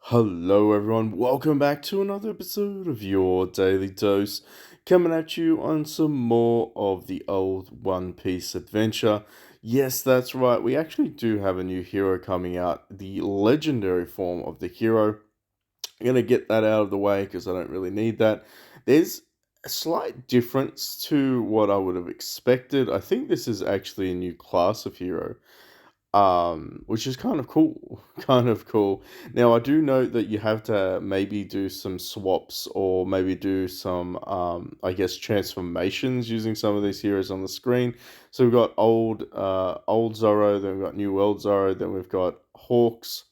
Hello, everyone. Welcome back to another episode of your Daily Dose. Coming at you on some more of the old One Piece adventure. Yes, that's right. We actually do have a new hero coming out, the legendary form of the hero. I'm going to get that out of the way because I don't really need that. There's a slight difference to what I would have expected. I think this is actually a new class of hero, which is kind of cool. Kind of cool. Now, I do note that you have to maybe do some swaps or maybe do some, I guess, transformations using some of these heroes on the screen. So we've got old Zoro, then we've got New World Zoro, then we've got Hawks,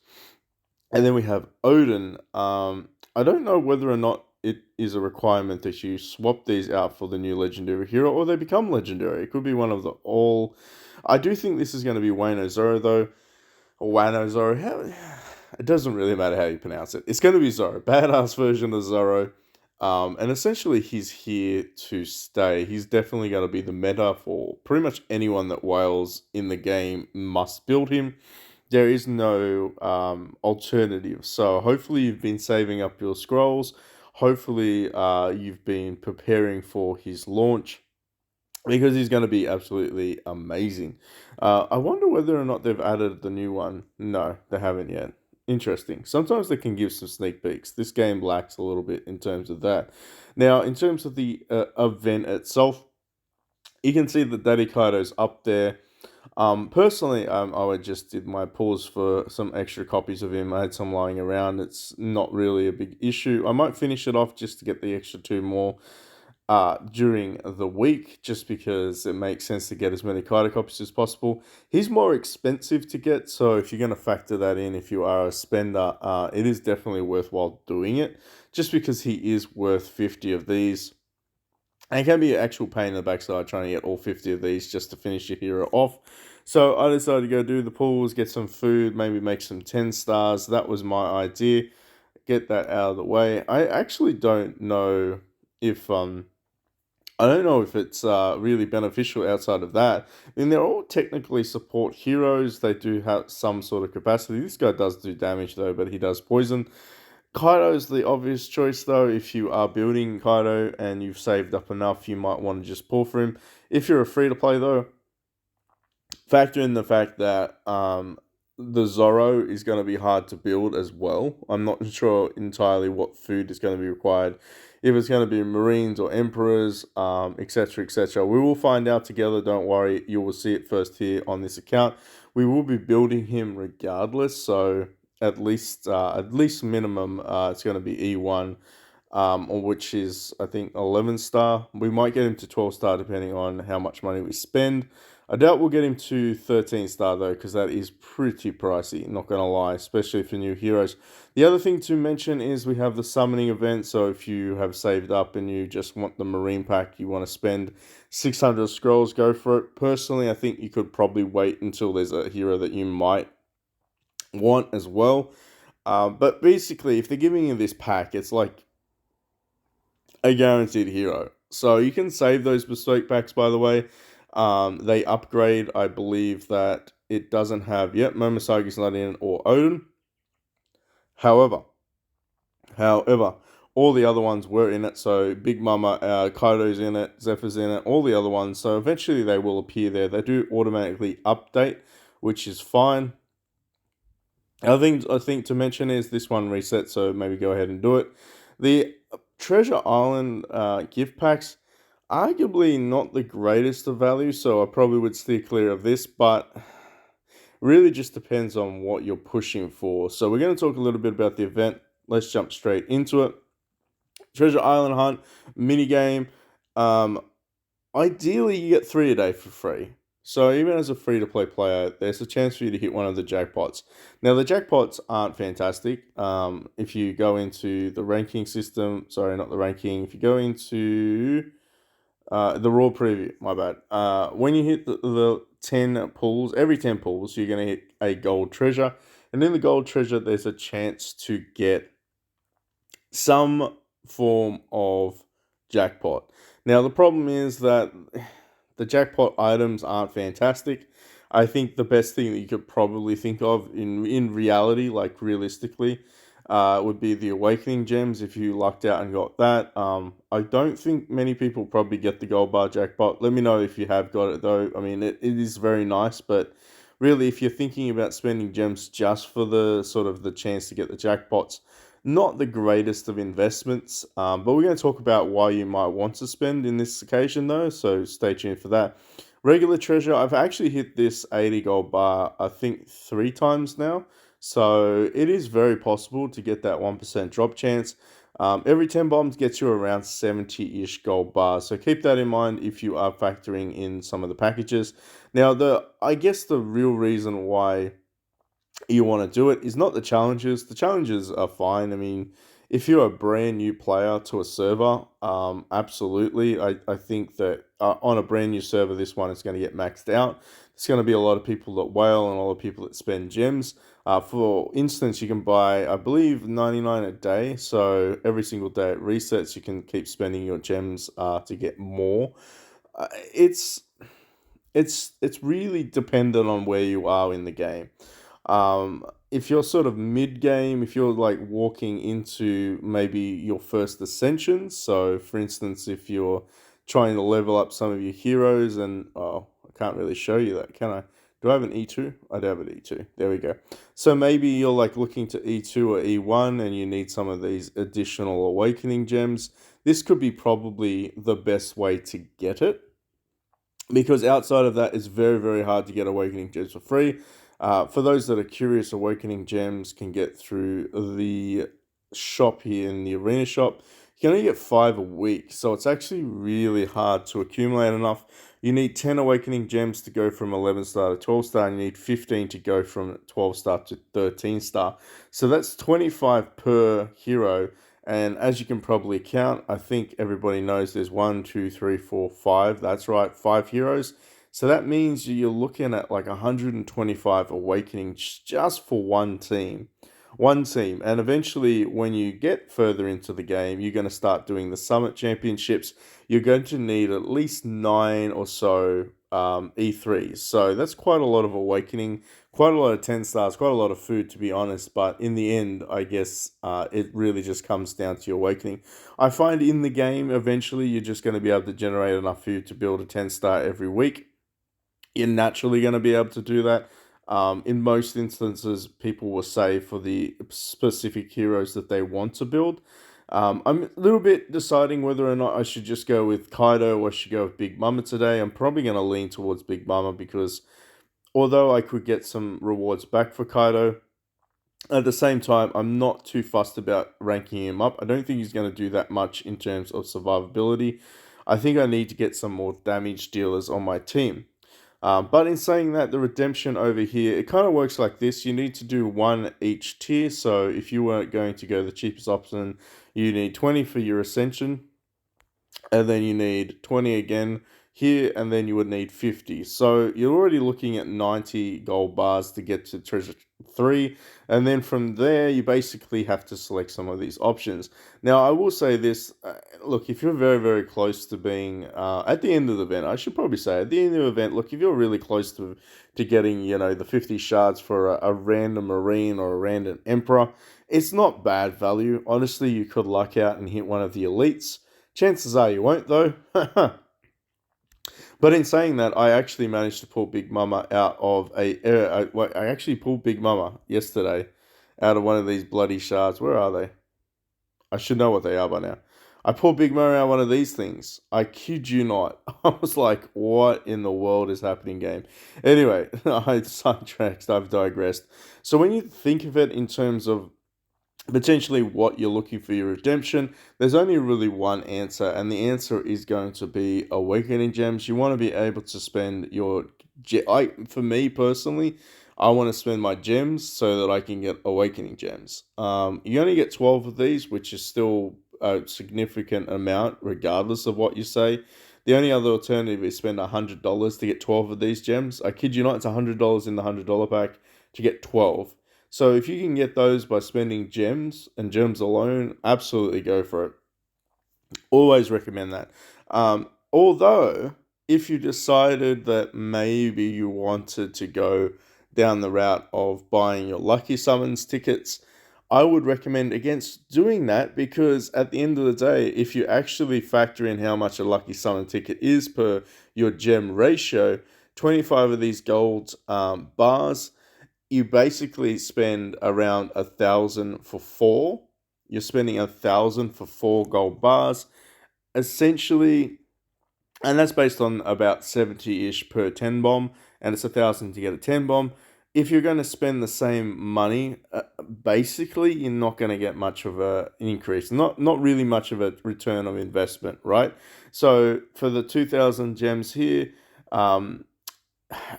and then we have Odin. I don't know whether or not it is a requirement that you swap these out for the new legendary hero or they become legendary. It could be one of the all. I do think this is going to be Wano Zoro though, or Wano Zoro. It doesn't really matter how you pronounce it. It's going to be Zoro, badass version of Zoro. And essentially, he's here to stay. He's definitely going to be the meta for pretty much anyone that whales in the game must build him. There is no alternative. So hopefully you've been saving up your scrolls. Hopefully you've been preparing for his launch because he's going to be absolutely amazing. I wonder whether or not they've added the new one. No, they haven't yet. Interesting. Sometimes they can give some sneak peeks. This game lacks a little bit in terms of that. Now, in terms of the event itself, you can see that Daddy Kaido's up there. Personally, I would just did my pause for some extra copies of him. I had some lying around. It's not really a big issue. I might finish it off just to get the extra two more during the week, just because it makes sense to get as many Kaido copies as possible. He's more expensive to get, so if you're going to factor that in, if you are a spender, it is definitely worthwhile doing it, just because he is worth 50 of these. And it can be an actual pain in the backside trying to get all 50 of these just to finish your hero off. So I decided to go do the pools, get some food, maybe make some 10 stars. That was my idea. Get that out of the way. I actually don't know if it's really beneficial outside of that. I mean, they're all technically support heroes. They do have some sort of capacity. This guy does do damage though, but he does poison. Kaido's the obvious choice, though. If you are building Kaido and you've saved up enough, you might want to just pull for him. If you're a free to play, though, factor in the fact that the Zoro is going to be hard to build as well. I'm not sure entirely what food is going to be required. If it's going to be Marines or Emperors, etc., etc. We will find out together. Don't worry. You will see it first here on this account. We will be building him regardless. So at least minimum, it's going to be E1, or which is I think 11 star. We might get him to 12 star depending on how much money we spend. I doubt we'll get him to 13 star though, because that is pretty pricey, not gonna lie, especially for new heroes. The other thing to mention is we have the summoning event, so if you have saved up and you just want the Marine pack, you want to spend 600 scrolls, go for it. Personally, I think you could probably wait until there's a hero that you might want as well. But basically, if they're giving you this pack, it's like a guaranteed hero. So you can save those bespoke packs, by the way. They upgrade, I believe that it doesn't have yet Momosagi's not in or Odin. However, however, all the other ones were in it. So Big Mama, Kaido's in it, Zephyr's in it, all the other ones. So eventually they will appear there. They do automatically update, which is fine. I think to mention is this one reset, so maybe go ahead and do it. The Treasure Island gift packs, arguably not the greatest of value, so I probably would steer clear of this, but really just depends on what you're pushing for. So we're going to talk a little bit about the event. Let's jump straight into it. Treasure Island Hunt mini game. Um, Ideally, you get 3 a day for free. So even as a free-to-play player, there's a chance for you to hit one of the jackpots. Now, the jackpots aren't fantastic. If you go into the ranking system, sorry, not the ranking. If you go into the raw preview, my bad. When you hit the 10 pulls, every 10 pulls, you're going to hit a gold treasure. And in the gold treasure, there's a chance to get some form of jackpot. Now, the problem is that the jackpot items aren't fantastic. I think the best thing that you could probably think of in reality, like realistically, would be the Awakening Gems if you lucked out and got that. I don't think many people probably get the Gold Bar Jackpot. Let me know if you have got it though. I mean, it is very nice, but really, if you're thinking about spending gems just for the sort of the chance to get the jackpots, not the greatest of investments. But we're going to talk about why you might want to spend in this occasion though, so stay tuned for that. Regular treasure, I've actually hit this 80 gold bar, I think 3 times now. So it is very possible to get that 1% drop chance. Every 10 bombs gets you around 70-ish gold bars. So keep that in mind if you are factoring in some of the packages. Now, I guess the real reason why you want to do it is not the challenges. The challenges are fine. I mean, if you're a brand new player to a server, absolutely. I think that on a brand new server, this one is going to get maxed out. There's going to be a lot of people that whale and a lot of people that spend gems. For instance, you can buy, I believe, 99 a day. So every single day it resets, you can keep spending your gems to get more. Uh, it's it's really dependent on where you are in the game. If you're sort of mid game, if you're like walking into maybe your first ascensions, so for instance, if you're trying to level up some of your heroes, and oh, I can't really show you that, can I? Do I have an E2? I do have an E2. There we go. So maybe you're like looking to E2 or E1 and you need some of these additional awakening gems. This could be probably the best way to get it because outside of that, it's very, very hard to get Awakening Gems for free. For those that are curious, Awakening Gems can get through the shop here in the arena shop. You can only get 5 a week, so it's actually really hard to accumulate enough. You need 10 Awakening Gems to go from 11 star to 12 star, and you need 15 to go from 12 star to 13 star. So that's 25 per hero. And as you can probably count, I think everybody knows there's one, two, three, four, five. That's right, 5 heroes. So that means you're looking at like 125 awakenings just for one team. One team. And eventually, when you get further into the game, you're going to start doing the Summit Championships. You're going to need at least 9 or so E3s. So that's quite a lot of awakening, quite a lot of 10 stars, quite a lot of food to be honest. But in the end, I guess it really just comes down to your awakening. I find in the game, eventually, you're just going to be able to generate enough food to build a 10 star every week. You're naturally going to be able to do that. In most instances, people will save for the specific heroes that they want to build. I'm a little bit deciding whether or not I should just go with Kaido or I should go with Big Mama today. I'm probably going to lean towards Big Mama because although I could get some rewards back for Kaido, at the same time, I'm not too fussed about ranking him up. I don't think he's going to do that much in terms of survivability. I think I need to get some more damage dealers on my team. But in saying that, the redemption over here, it kind of works like this. You need to do one each tier. So if you weren't going to go the cheapest option, you need 20 for your ascension, and then you need 20 again here, and then you would need 50. So you're already looking at 90 gold bars to get to treasure 3, and then from there you basically have to select some of these options. Now I will say this, look, if you're very, very close to being at the end of the event, I should probably say at the end of the event, look, if you're really close to getting, the 50 shards for a random marine or a random emperor, it's not bad value. Honestly, you could luck out and hit one of the elites. Chances are you won't, though. But in saying that, I actually managed to pull Big Mama out of I actually pulled Big Mama yesterday out of one of these bloody shards. Where are they? I should know what they are by now. I pulled Big Mama out of one of these things. I kid you not. I was like, what in the world is happening, game? Anyway, I sidetracked. I've digressed. So when you think of it in terms of potentially what you're looking for your redemption, there's only really one answer, and the answer is going to be awakening gems. You want to be able to spend your for me personally, I want to spend my gems so that I can get awakening gems. You only get 12 of these, which is still a significant amount regardless of what you say. The only other alternative is spend $100 to get 12 of these gems. I kid you not, it's $100 in the $100 pack to get 12. So if you can get those by spending gems and gems alone, absolutely go for it. Always recommend that. Although, if you decided that maybe you wanted to go down the route of buying your Lucky Summons tickets, I would recommend against doing that because at the end of the day, if you actually factor in how much a lucky summon ticket is per your gem ratio, 25 of these gold bars, you basically spend around 1,000 for four. You're spending 1,000 for four gold bars. Essentially, and that's based on about 70-ish per 10 bomb, and it's 1,000 to get a 10 bomb. If you're going to spend the same money, basically you're not going to get much of an increase, not really much of a return of investment, right? So for the 2,000 gems here, um,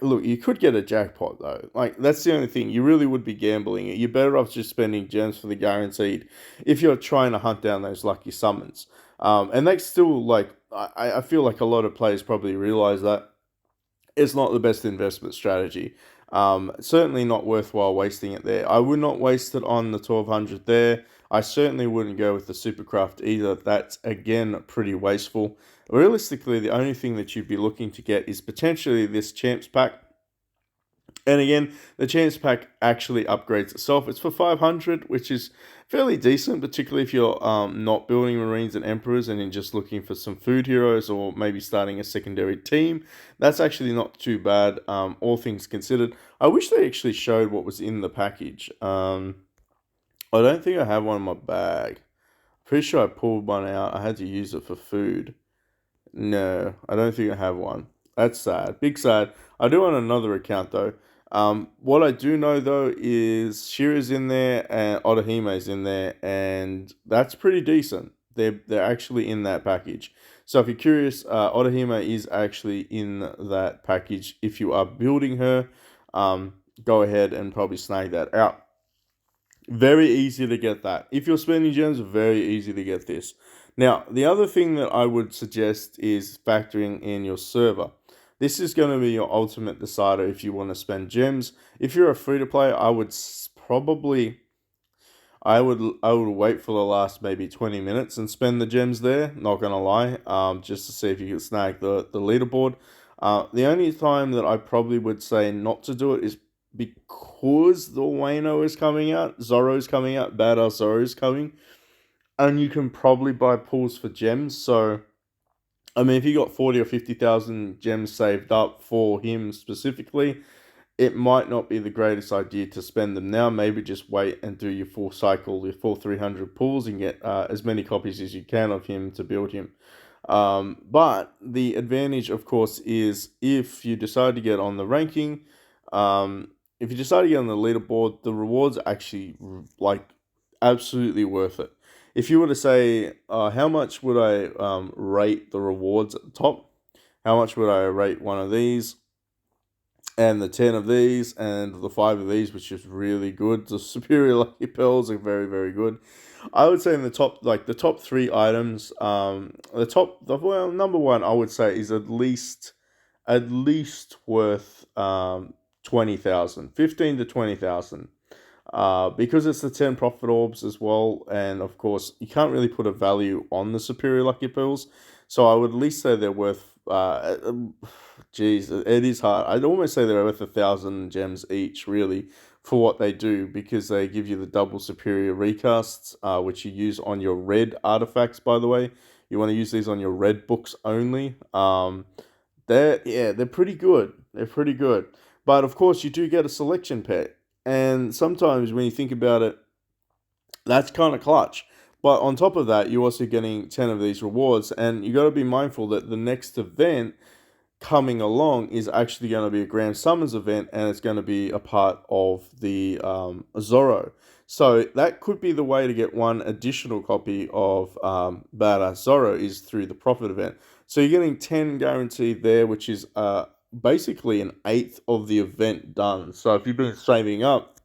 look, you could get a jackpot though. Like that's the only thing. You really would be gambling it. You're better off just spending gems for the guaranteed if you're trying to hunt down those lucky summons. And they still like I feel like a lot of players probably realize that it's not the best investment strategy. Certainly not worthwhile wasting it there. I would not waste it on the 1200 there. I certainly wouldn't go with the Supercraft either. That's again pretty wasteful. Realistically, the only thing that you'd be looking to get is potentially this Champs Pack. And again, the Champs Pack actually upgrades itself. It's for 500, which is fairly decent, particularly if you're not building Marines and Emperors and you're just looking for some food heroes or maybe starting a secondary team. That's actually not too bad, all things considered. I wish they actually showed what was in the package. I don't think I have one in my bag. Pretty sure I pulled one out. I had to use it for food. No, I don't think I have one. That's sad. Big sad. I do on another account though. What I do know though is Shira's in there and Otohime's in there, and that's pretty decent. They're actually in that package. So if you're curious, Otohime is actually in that package. If you are building her, go ahead and probably snag that out. Very easy to get that. If you're spending gems, very easy to get this. Now, the other thing that I would suggest is factoring in your server. This is going to be your ultimate decider if you want to spend gems. If you're a free-to-play, I would probably I would wait for the last maybe 20 minutes and spend the gems there, not gonna lie, just to see if you can snag the leaderboard. The only time that I probably would say not to do it is because the Wayno is coming out, Zoro's coming out, Badass Zoro's coming, and you can probably buy pools for gems. So, I mean, if you got 40 or 50,000 gems saved up for him specifically, it might not be the greatest idea to spend them now. Maybe just wait and do your full cycle, your full 300 pulls, and get as many copies as you can of him to build him. But the advantage, of course, is if you decide to get on the ranking, if you decide to get on the leaderboard, the rewards are actually like absolutely worth it. If you were to say, how much would I rate the rewards at the top? How much would I rate one of these? And the 10 of these and the 5 of these, which is really good. The superior lucky pearls are very, very good. I would say in the top, like the top 3 items, well, number one, I would say is at least worth 20,000, 15 to 20,000. Because it's the 10 profit orbs as well, and of course, you can't really put a value on the superior lucky pearls. So I would at least say they're worth, geez, it is hard. I'd almost say they're worth 1,000 gems each, really, for what they do, because they give you the double superior recasts, which you use on your red artifacts, by the way. You want to use these on your red books only. They're pretty good. They're pretty good. But of course, you do get a selection pet. And sometimes when you think about it, that's kind of clutch. But on top of that, you're also getting 10 of these rewards. And you got to be mindful that the next event coming along is actually going to be a Grand Summons event, and it's going to be a part of the Zorro. So that could be the way to get one additional copy of Badass Zorro is through the Profit event. So you're getting 10 guaranteed there, which is basically an eighth of the event done. So if you've been saving up,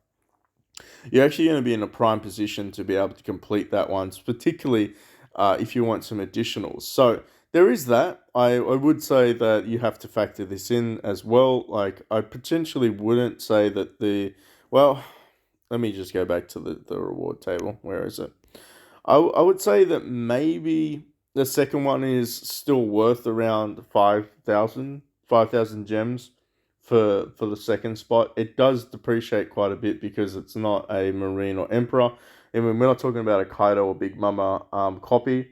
you're actually going to be in a prime position to be able to complete that one, particularly if you want some additionals. So there is that. I would say that you have to factor this in as well. Like, I potentially wouldn't say that well, let me just go back to the reward table. Where is it? I would say that maybe the second one is still worth around 5,000 gems. for the second spot. It does depreciate quite a bit because it's not a Marine or Emperor. And when we're not talking about a Kaido or Big Mama copy,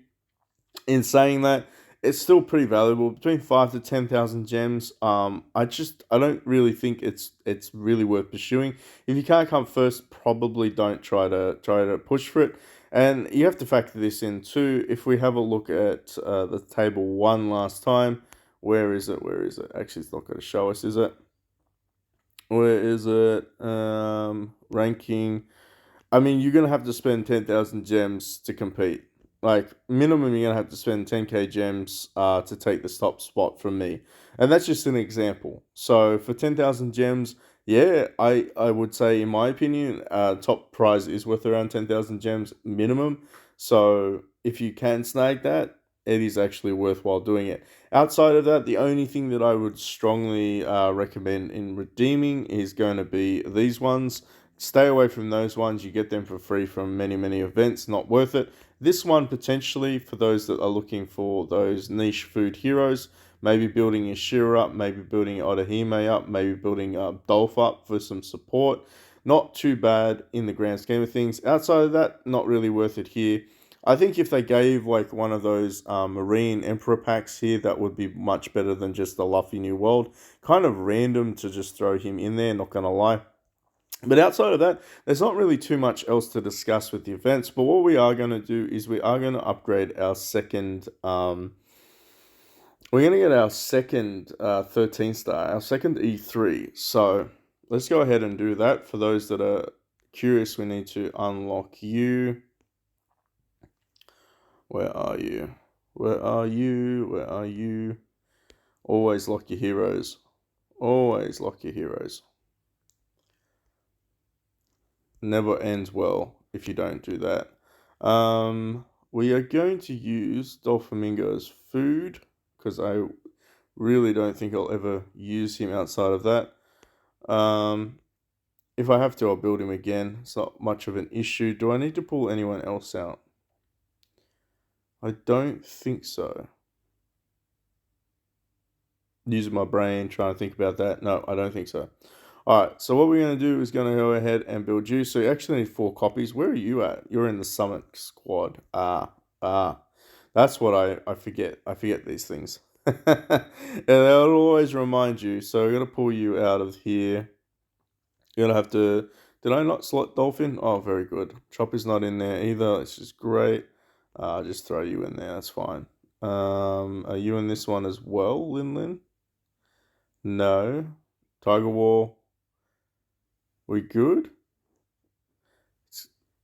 in saying that, it's still pretty valuable, between 5 to 10,000 gems. I don't really think it's really worth pursuing. If you can't come first, probably don't try to push for it. And you have to factor this in too. If we have a look at the table one last time, where is it? Where is it? Actually, it's not going to show us, is it? Where is it? Ranking. I mean, you're gonna have to spend 10,000 gems to compete. Like minimum, you're gonna have to spend 10k gems to take the top spot from me, and that's just an example. So for 10,000 gems, yeah, I would say in my opinion, top prize is worth around 10,000 gems minimum. So if you can snag that, it is actually worthwhile doing it. Outside of that, the only thing that I would strongly recommend in redeeming is going to be these ones. Stay away from those ones. You get them for free from many, many events. Not worth it. This one, potentially, for those that are looking for those niche food heroes, maybe building your Shira up, maybe building your Otahime up, maybe building Dolph up for some support. Not too bad in the grand scheme of things. Outside of that, not really worth it here. I think if they gave like one of those Marine Emperor packs here, that would be much better than just the Luffy New World. Kind of random to just throw him in there, not gonna lie. But outside of that, there's not really too much else to discuss with the events. But what we are going to do is we are going to upgrade our second. We're going to get our second 13 star, our second E3. So let's go ahead and do that. For those that are curious, we need to unlock you. Where are you? Where are you? Where are you? Always lock your heroes. Always lock your heroes. Never ends well if you don't do that. We are going to use Doflamingo's food because I really don't think I'll ever use him outside of that. If I have to, I'll build him again. It's not much of an issue. Do I need to pull anyone else out? I don't think so. Using my brain, trying to think about that. No, I don't think so. Alright, so what we're going to do is going to go ahead and build you. So you actually need 4 copies. Where are you at? You're in the Summit Squad. That's what I forget. I forget these things. And they'll always remind you. So I'm going to pull you out of here. You're going to have to... Did I not select Dolphin? Oh, very good. Chopper's not in there either. It's just great. Just throw you in there. That's fine. Are you in this one as well, Lin? No. Tiger Wall. We good?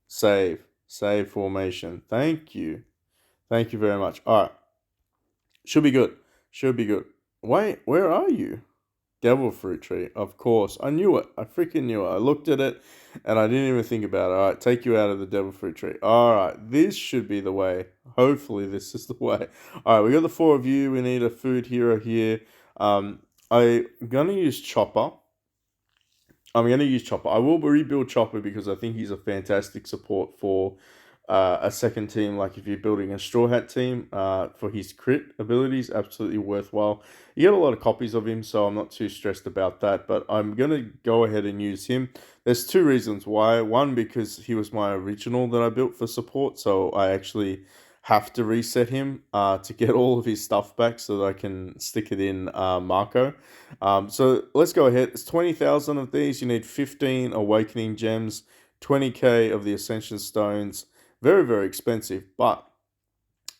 Save. Save formation. Thank you. Thank you very much. Alright. Should be good. Should be good. Wait, where are you? Devil Fruit Tree. Of course. I knew it. I freaking knew it. I looked at it and I didn't even think about it. Alright, take you out of the Devil Fruit Tree. Alright, this should be the way. Hopefully this is the way. Alright, we got the 4 of you. We need a food hero here. I'm gonna use Chopper. I'm going to use Chopper. I will rebuild Chopper because I think he's a fantastic support for a second team. Like if you're building a Straw Hat team, for his crit abilities, absolutely worthwhile. You get a lot of copies of him, so I'm not too stressed about that. But I'm going to go ahead and use him. There's 2 reasons why. One, because he was my original that I built for support, so I actually have to reset him to get all of his stuff back so that I can stick it in Marco. So let's go ahead. It's 20,000 of these. You need 15 Awakening Gems, 20k of the Ascension Stones. Very, very expensive, but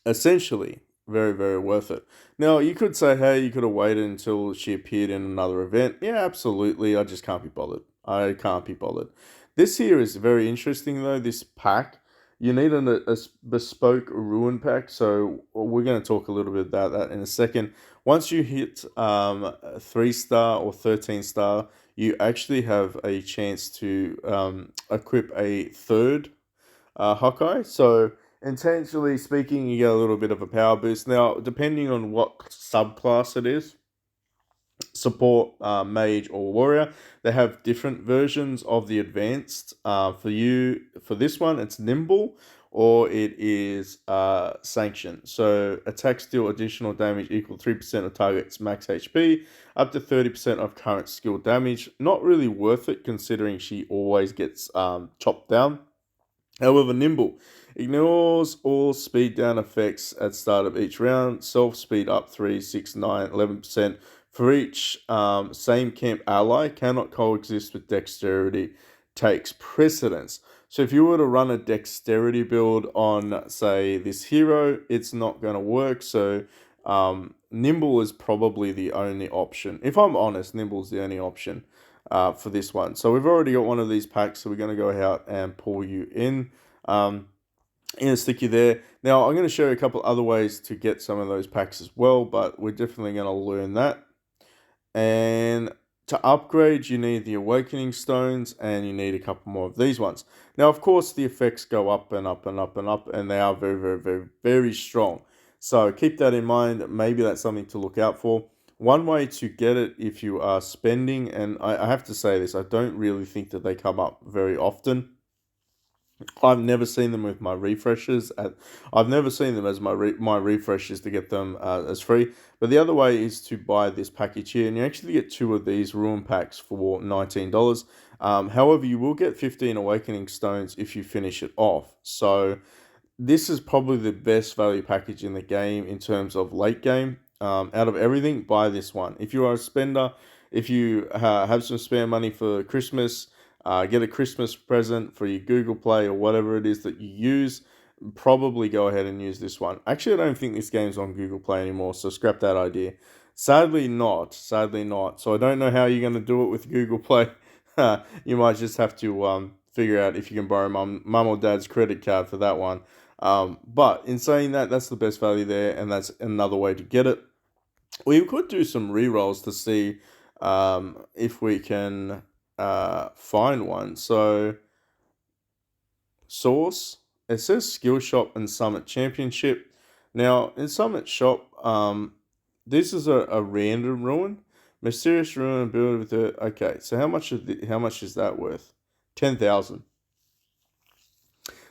essentially very, very worth it. Now, you could say, hey, you could have waited until she appeared in another event. Yeah, absolutely. I just can't be bothered. I can't be bothered. This here is very interesting, though, this pack. You need a bespoke ruin pack, so we're going to talk a little bit about that in a second. Once you hit 3-star or 13-star, you actually have a chance to equip a third Hawkeye. So intentionally speaking, you get a little bit of a power boost. Now, depending on what subclass it is, support, mage, or warrior. They have different versions of the advanced. For you, for this one, it's nimble or it is sanction. So attacks deal additional damage equal 3% of target's max HP, up to 30% of current skill damage. Not really worth it considering she always gets chopped down. However, nimble ignores all speed down effects at start of each round. Self speed up 3, 6, 9, 11% for each. Same camp ally cannot coexist with dexterity, takes precedence. So if you were to run a dexterity build on, say, this hero, it's not going to work. So nimble is probably the only option. If I'm honest, nimble is the only option for this one. So we've already got one of these packs, so we're going to go out and pull you in. And stick you there. Now, I'm going to show you a couple other ways to get some of those packs as well, but we're definitely going to learn that. And to upgrade, you need the Awakening Stones, and you need a couple more of these ones. Now, of course, the effects go up and up and up and up, and they are very, very, very, very strong. So keep that in mind. Maybe that's something to look out for. One way to get it if you are spending, and I have to say this, I don't really think that they come up very often. I've never seen them with my refreshers. I've never seen them as my refreshers to get them as free. But the other way is to buy this package here, and you actually get 2 of these ruin packs for $19. However, you will get 15 awakening stones if you finish it off. So this is probably the best value package in the game in terms of late game. Out of everything, buy this one. If you are a spender, if you have some spare money for Christmas, get a Christmas present for your Google Play or whatever it is that you use, probably go ahead and use this one. Actually, I don't think this game's on Google Play anymore, so scrap that idea. Sadly not. Sadly not. So I don't know how you're going to do it with Google Play. You might just have to figure out if you can borrow mum or dad's credit card for that one. But in saying that, that's the best value there, and that's another way to get it. We could do some re-rolls to see if we can find one. So, source, it says Skill Shop and Summit Championship. Now, in Summit Shop, this is a random ruin. Mysterious ruin build with the. Okay, so how much is that worth? 10,000.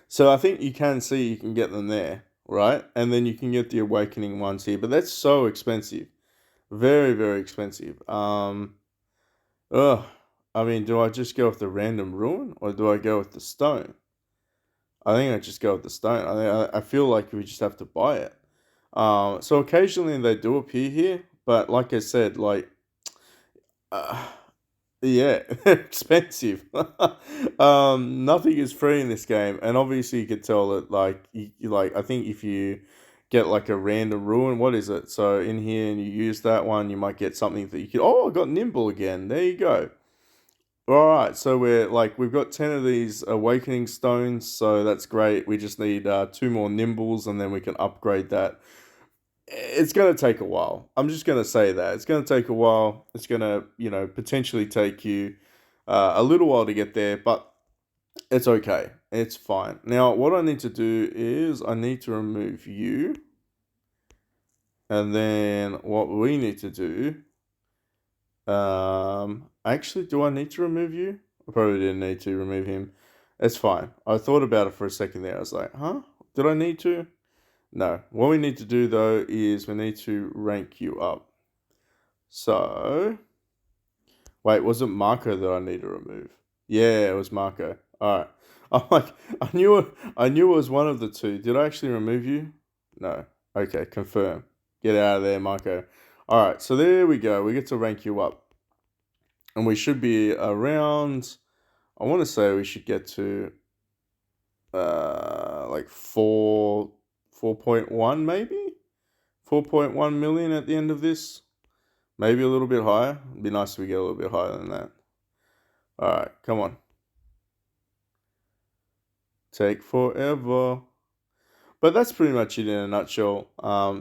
So I think you can see you can get them there, right? And then you can get the awakening ones here, but that's so expensive. Very, very expensive. Ugh. I mean, do I just go with the random ruin or do I go with the stone? I think I just go with the stone. I feel like we just have to buy it. So occasionally they do appear here, but like I said, like, uh, yeah, expensive. Nothing is free in this game, and obviously you could tell that like I think if you get like a random ruin, what is it? So in here and you use that one, you might get something that you could. Oh, I got nimble again. There you go. All right, so we've got 10 of these awakening stones, so that's great. We just need 2 more nimbles, and then we can upgrade that. It's going to take a while. I'm just going to say that. It's going to take a while. It's going to, potentially take you a little while to get there, but it's okay. It's fine. Now, what I need to do is I need to remove you. And then what we need to do, actually, do I need to remove you? I probably didn't need to remove him. It's fine. I thought about it for a second there. I was like, huh? Did I need to? No. What we need to do though is we need to rank you up. So, wait, was it Marco that I need to remove? Yeah, it was Marco. All right. I'm like, I knew it was one of the two. Did I actually remove you? No. Okay, confirm. Get out of there, Marco. All right, so there we go. We get to rank you up, and we should be around. I want to say we should get to like 4.1 maybe 4.1 million at the end of this. Maybe a little bit higher. It'd be nice if we get a little bit higher than that. All right, come on. Take forever. But that's pretty much it in a nutshell.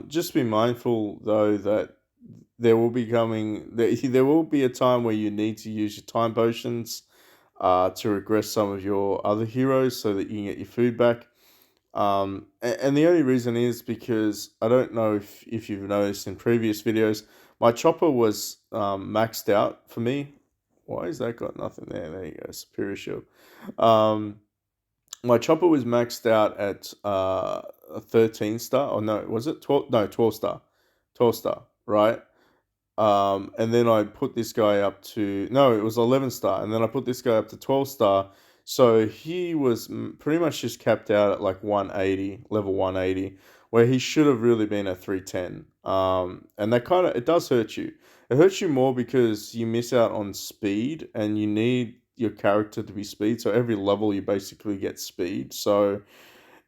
Just be mindful though that there will be there will be a time where you need to use your time potions to regress some of your other heroes so that you can get your food back. And the only reason is because I don't know if you've noticed in previous videos, My chopper was maxed out for me. Why is that got nothing there? There you go, superior shield. Um, my chopper was maxed out at a 13 star. Oh no, was it 12? No, 12 star. 12 star, right? And then I put this guy up to, no, it was 11 star, and then I put this guy up to 12 star. So he was pretty much just capped out at like 180, level 180, where he should have really been at 310. And that kind of, it does hurt you. It hurts you more because you miss out on speed, and you need your character to be speed. So every level you basically get speed. So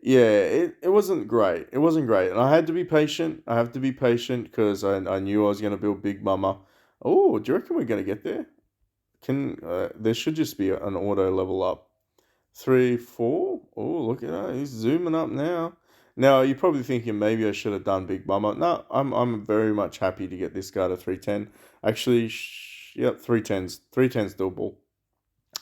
yeah, it wasn't great. It wasn't great. And I had to be patient. I have to be patient because I knew I was going to build Big Mama. Oh, do you reckon we're going to get there? There should just be an auto level up. 3, 4. Oh, look at that. He's zooming up now. Now, you're probably thinking maybe I should have done Big Mama. No, I'm very much happy to get this guy to 310. Actually, yep, 310's 310's doable.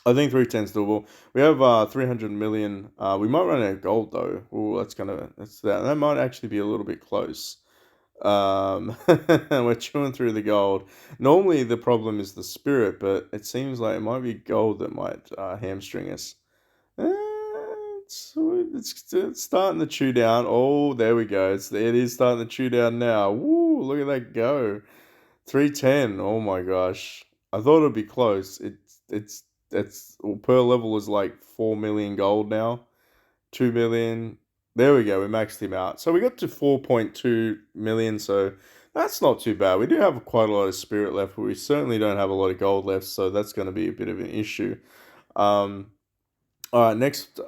I think 310's doable. We have 300 million. We might run out of gold though. Oh, that might actually be a little bit close. We're chewing through the gold. Normally the problem is the spirit, but it seems like it might be gold that might hamstring us. Uh, it's starting to chew down. Oh, there we go. It is starting to chew down now. Woo! Look at that go. 310. Oh my gosh. I thought it'd be close. It's per level is like 4 million gold now. 2 million. There we go. We maxed him out. So we got to 4.2 million. So that's not too bad. We do have quite a lot of spirit left, but we certainly don't have a lot of gold left. So that's going to be a bit of an issue. All right. Next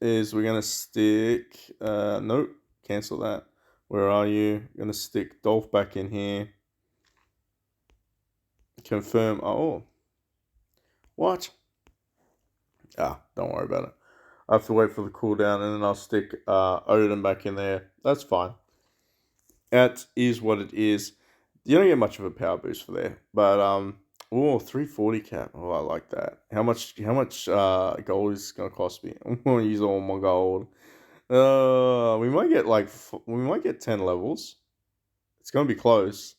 is we're going to stick. Nope. Cancel that. Where are you? Going to stick Dolph back in here. Confirm. Oh. What? Don't worry about it. I have to wait for the cooldown, and then I'll stick Odin back in there. That's fine. That is what it is. You don't get much of a power boost for there, but 340 cap. Oh, I like that. How much gold is gonna cost me? I'm gonna use all my gold. We might get 10 levels. It's gonna be close.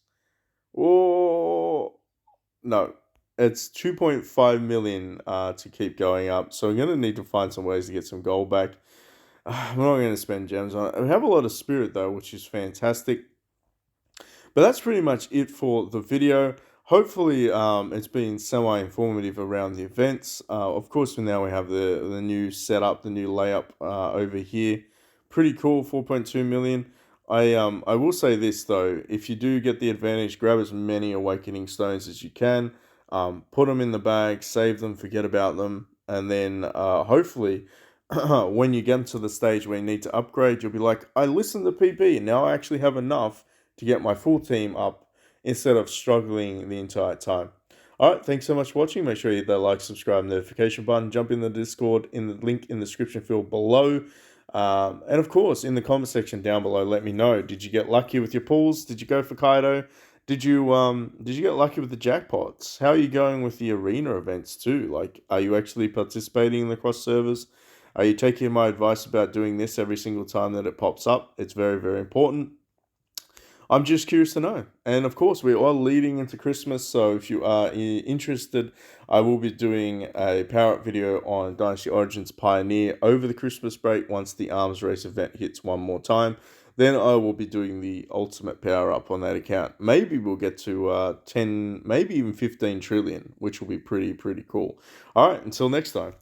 Oh no, it's 2.5 million to keep going up. So we're gonna need to find some ways to get some gold back. I'm not gonna spend gems on it. We have a lot of spirit though, which is fantastic. But that's pretty much it for the video. Hopefully, it's been semi-informative around the events. Of course, now we have the new setup, the new layup over here. Pretty cool, 4.2 million. I will say this though, if you do get the advantage, grab as many awakening stones as you can. Put them in the bag, save them, forget about them, and then hopefully, when you get to the stage where you need to upgrade, you'll be like, I listened to PP, and now I actually have enough to get my full team up instead of struggling the entire time. Alright, thanks so much for watching. Make sure you hit that like, subscribe, notification button. Jump in the Discord in the link in the description field below. And of course, in the comment section down below, let me know. Did you get lucky with your pulls? Did you go for Kaido? Did you get lucky with the jackpots? How are you going with the arena events too? Like, are you actually participating in the cross servers? Are you taking my advice about doing this every single time that it pops up? It's very, very important. I'm just curious to know. And of course, we are leading into Christmas, so if you are interested, I will be doing a power up video on Dynasty Origins Pioneer over the Christmas break once the Arms Race event hits one more time. Then I will be doing the ultimate power up on that account. Maybe we'll get to 10, maybe even 15 trillion, which will be pretty cool. All right, until next time.